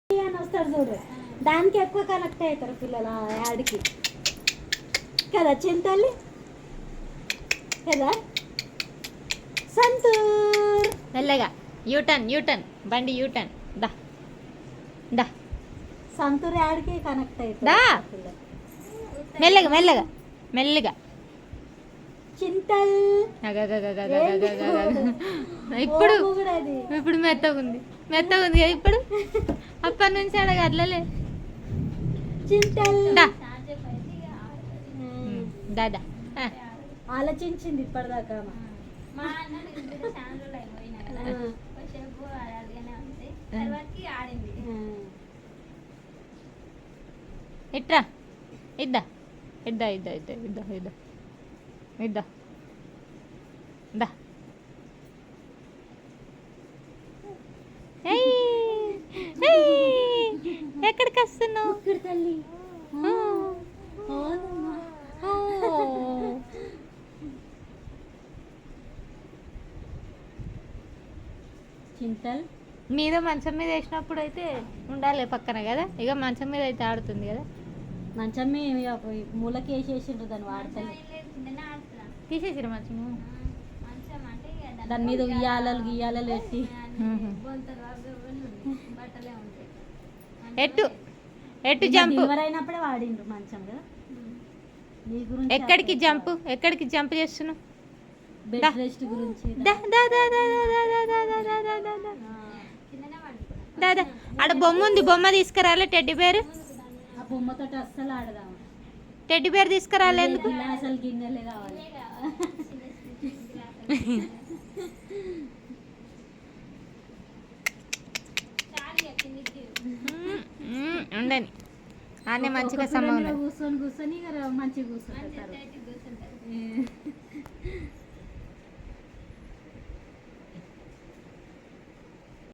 అని వస్తాడు చూడు, దానికి ఎక్కువ కనెక్ట్ అవుతారు పిల్లలు ఆ యాడ్కి కదా చింతల్లి కదా. సంతూర్ మెల్లగా యూటర్న్ బండి యూటర్న్ దా దా సంతూర్ యాడ్కి కనెక్ట్ అవుతారు దా పిల్లలు. మెల్లగా మెల్లగా మెల్లగా చింతల్ ఇప్పుడు కూడా అది ఇప్పుడు మెత్తగా ఉంది ఇప్పుడు అప్పటి నుంచి అడగ అట్లలే చింతల్ దా దాదా ఆలోచించింది ఇప్పటిదాకా మా అన్న ఛానల్ అయిపోయినా కదా కొంచెంసేపు అలాగనే ఉంది తర్వాతకి ఆడింది. ఇట్రా ఇద్దా ఇద్దా ఇద్దా ఇద్దా ఇద్దా ఇద్దా ఇద్దా దా ఎక్కడికి వస్తున్నావు తల్లి చింతల్ మీద మంచం మీద వేసినప్పుడు అయితే ఉండాలి పక్కన కదా, ఇక మంచం మీద అయితే ఆడుతుంది కదా. మంచం మూలకి వేసేసిండ్రు దాన్ని వాడతాను. కిందనే ఆడుతున్నా తీసేసిరు మంచం మంచం అంటే దాని మీద ఉయ్యాలలు పెట్టి బొంతలు అవి బట్టలే ఉంటాయి. ఎట్టు జంప్ అయినప్పుడే వాడిండ్రు మంచం కదా. నీ గురించి ఎక్కడికి జంప్ చేస్తున్నావు. బెడ్ రెస్ట్ గురించి కిందనే పడుకున్నా. దాదా ఆడ బొమ్మ ఉంది, బొమ్మ తీసుకురాలే టెడ్డి బేర్. ఆ బొమ్మతో అస్సలు ఆడదాం. టెడ్డి బేర్ తీసుకురాలే ఎందుకు. అసలు గిన్నెలే కావాలి. ఉండని ఆనే మంచిగా సమయం కూర్చొని మంచిగా కూర్చుంటారు.